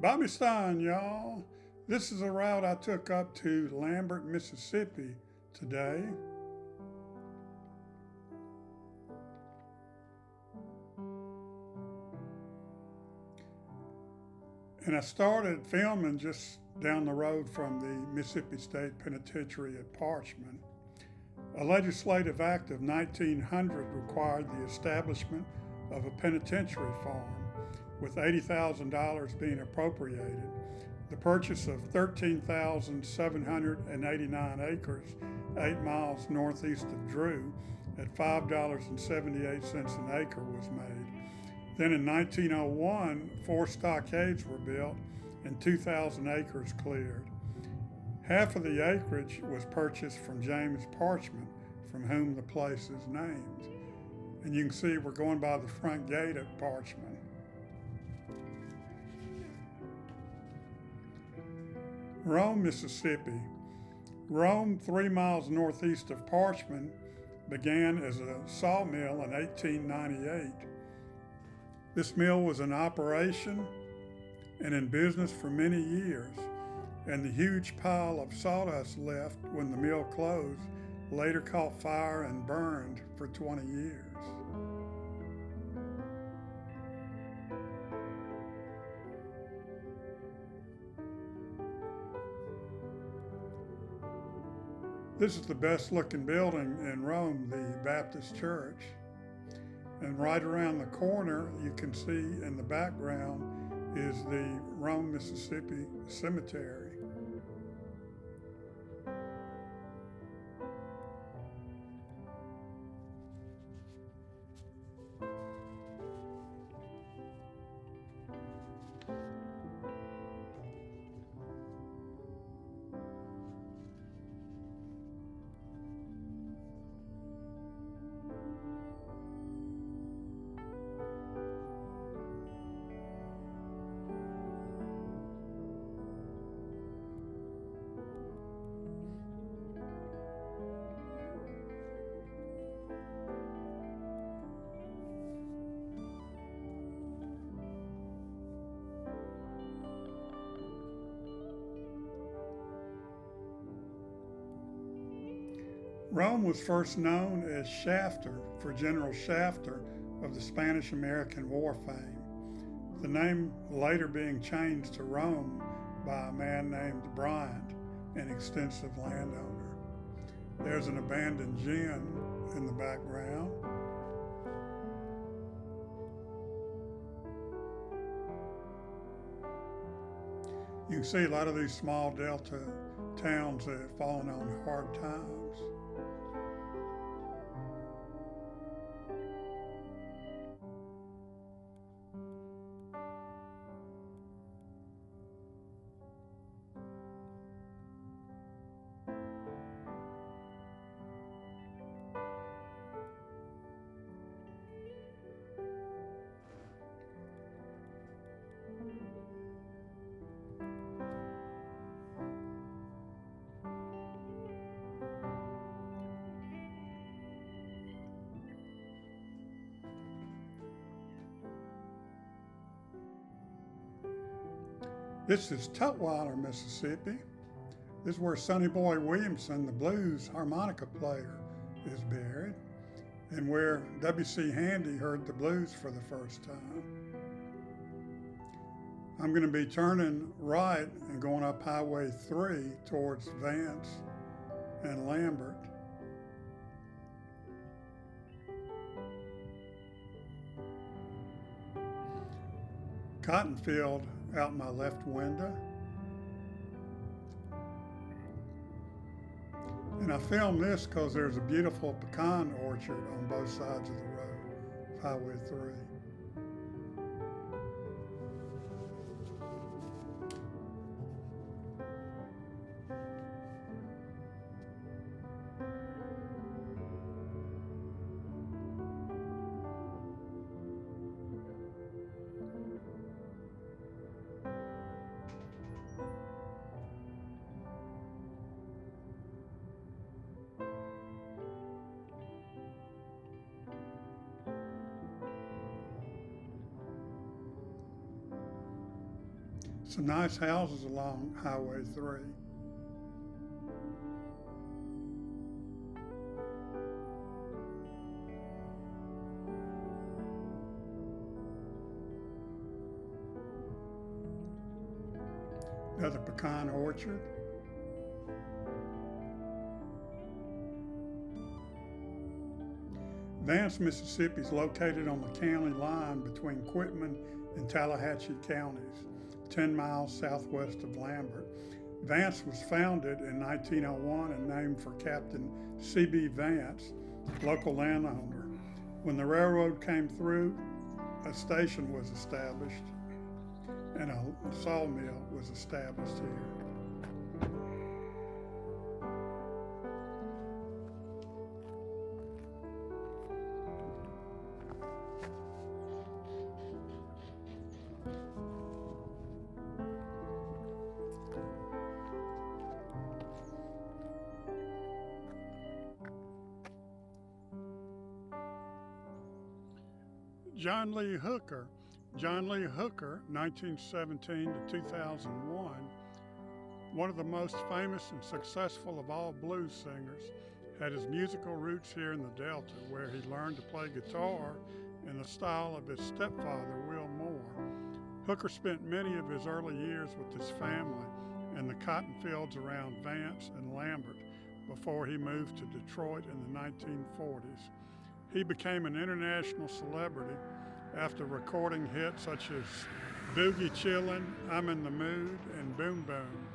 Bobby Stein, y'all. This is a route I took up to Lambert, Mississippi today. And I started filming just down the road from the Mississippi State Penitentiary at Parchman. A legislative act of 1900 required the establishment of a penitentiary farm, with $80,000 being appropriated. The purchase of 13,789 acres, 8 miles northeast of Drew, at $5.78 an acre was made. Then in 1901, 4 stockades were built and 2,000 acres cleared. Half of the acreage was purchased from James Parchman, from whom the place is named. And you can see we're going by the front gate at Parchman. Rome, Mississippi. Rome, 3 miles northeast of Parchman, began as a sawmill in 1898. This mill was in operation and in business for many years, and the huge pile of sawdust left when the mill closed later caught fire and burned for 20 years. This is the best looking building in Rome, the Baptist Church. And right around the corner, you can see in the background is the Rome, Mississippi Cemetery. Rome was first known as Shafter for General Shafter of the Spanish-American War fame, the name later being changed to Rome by a man named Bryant, an extensive landowner. There's an abandoned gin in the background. You can see a lot of these small delta towns that have fallen on hard times. This is Tutwiler, Mississippi. This is where Sonny Boy Williamson, the blues harmonica player, is buried, and where W.C. Handy heard the blues for the first time. I'm going to be turning right and going up Highway 3 towards Vance and Lambert. Cotton field out my left window. And I filmed this because there's a beautiful pecan orchard on both sides of the road, Highway 3. Some nice houses along Highway 3. Another pecan orchard. Vance, Mississippi is located on the county line between Quitman and Tallahatchie counties, 10 miles southwest of Lambert. Vance was founded in 1901 and named for Captain C.B. Vance, local landowner. When the railroad came through, a station was established and a sawmill was established here. John Lee Hooker. John Lee Hooker, 1917 to 2001, one of the most famous and successful of all blues singers, had his musical roots here in the Delta, where he learned to play guitar in the style of his stepfather, Will Moore. Hooker spent many of his early years with his family in the cotton fields around Vance and Lambert before he moved to Detroit in the 1940s. He became an international celebrity after recording hits such as Boogie Chillin', I'm in the Mood, and Boom Boom.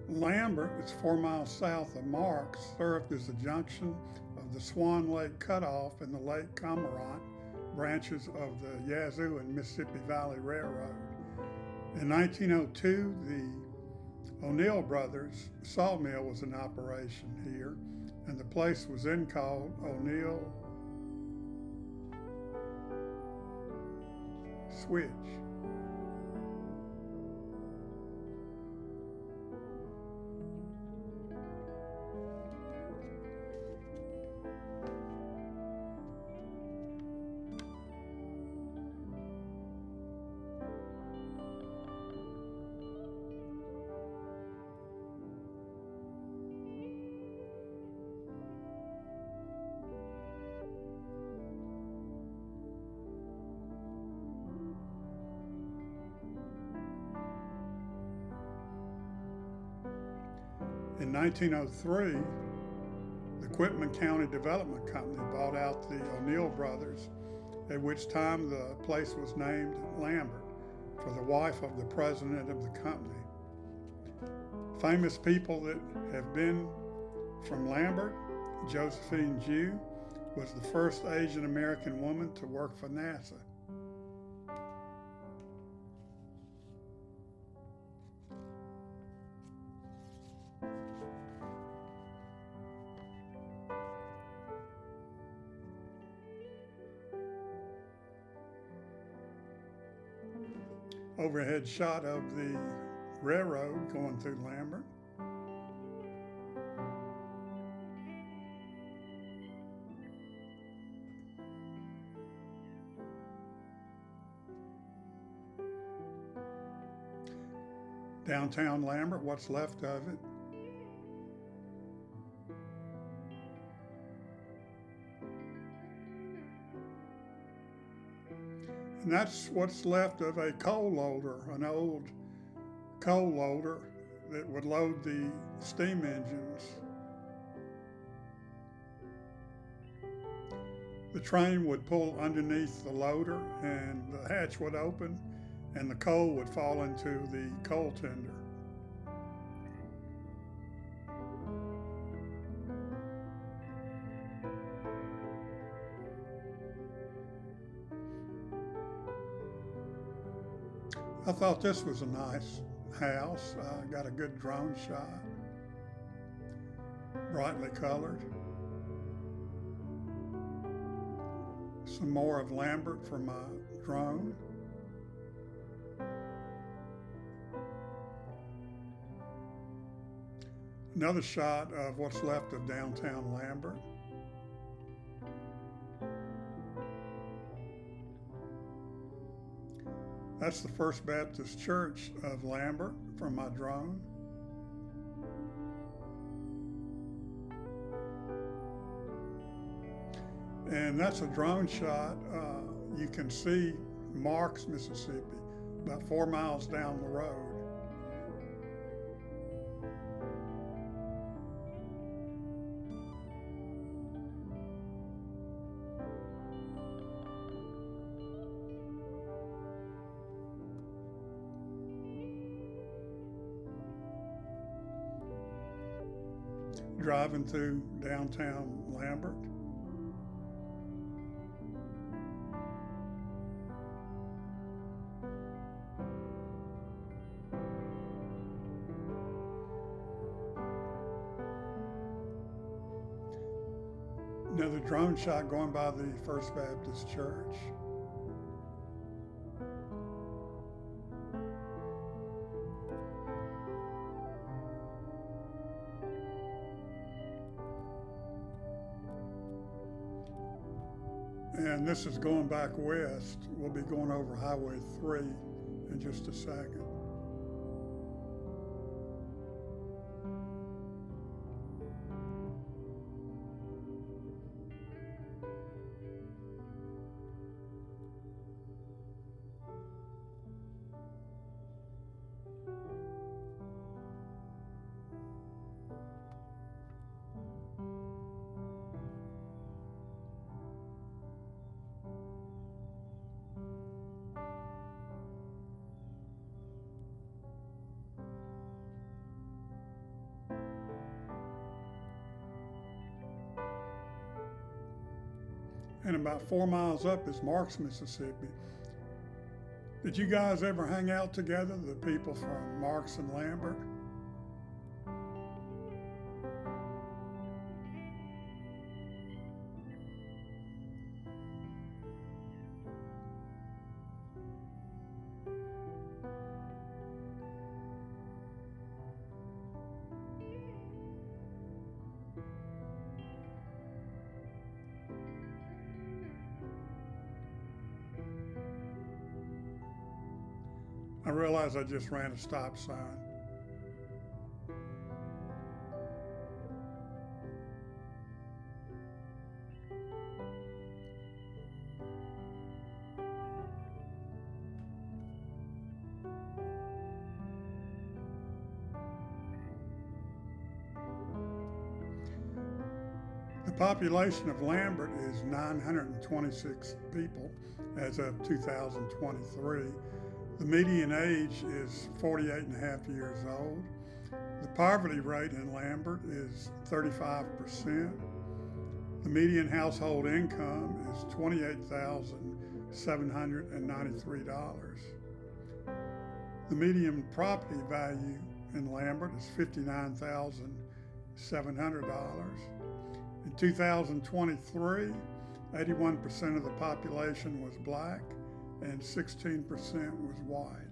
Lambert is 4 miles south of Marks, served as the junction of the Swan Lake Cutoff and the Lake Cormorant branches of the Yazoo and Mississippi Valley Railroad. In 1902, the O'Neill Brothers sawmill was in operation here, and the place was then called O'Neill Switch. In 1903, the Quitman County Development Company bought out the O'Neill Brothers, at which time the place was named Lambert for the wife of the president of the company. Famous people that have been from Lambert: Josephine Jew was the first Asian American woman to work for NASA. Overhead shot of the railroad going through Lambert. Downtown Lambert, what's left of it. And that's what's left of a coal loader, an old coal loader that would load the steam engines. The train would pull underneath the loader and the hatch would open and the coal would fall into the coal tender. I thought this was a nice house. Got a good drone shot, brightly colored. Some more of Lambert for my drone. Another shot of what's left of downtown Lambert. That's the First Baptist Church of Lambert from my drone. And that's a drone shot. You can see Marks, Mississippi, about 4 miles down the road. Driving through downtown Lambert. Another drone shot going by the First Baptist Church. And this is going back west. We'll be going over Highway 3 in just a second. And about 4 miles up is Marks, Mississippi. Did you guys ever hang out together, the people from Marks and Lambert? I realized I just ran a stop sign. The population of Lambert is 926 people as of 2023. The median age is 48 and a half years old. The poverty rate in Lambert is 35%. The median household income is $28,793. The median property value in Lambert is $59,700. In 2023, 81% of the population was black and 16% was white.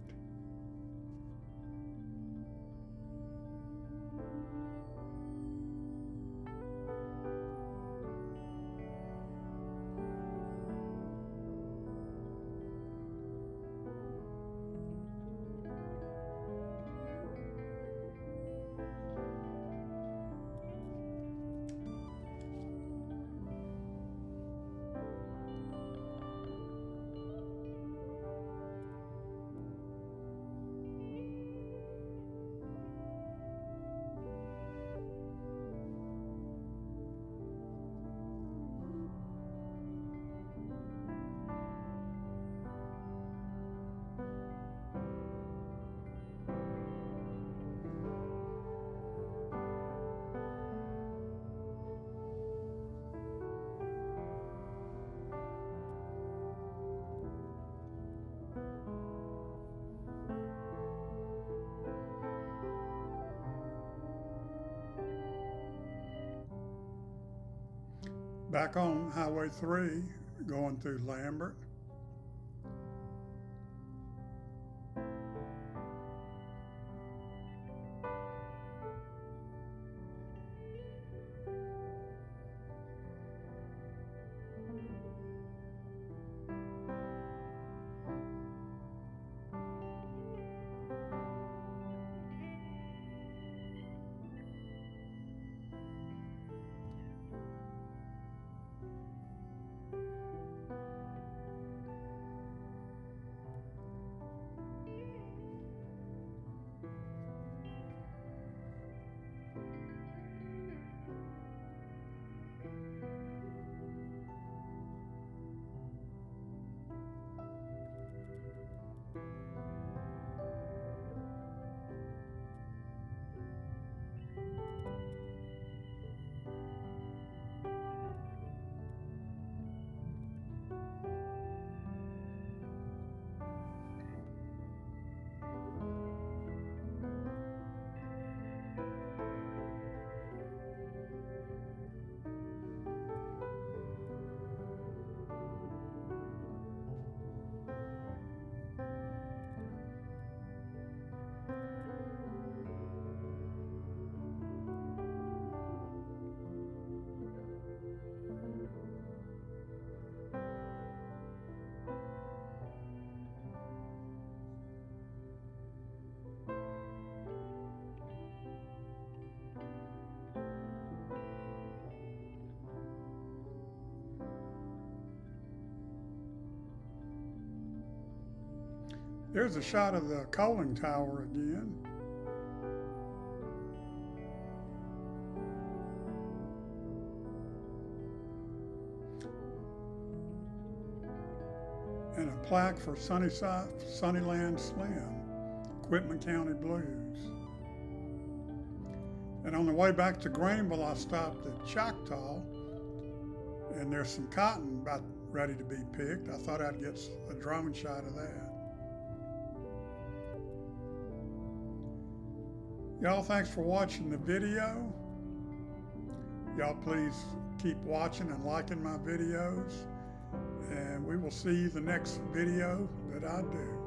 Back on Highway 3, going through Lambert. There's a shot of the coaling tower again. And a plaque for Sunnyland Slim, Quitman County Blues. And on the way back to Greenville, I stopped at Choctaw, and there's some cotton about ready to be picked. I thought I'd get a drone shot of that. Y'all, thanks for watching the video. Y'all please keep watching and liking my videos, and we will see the next video that I do.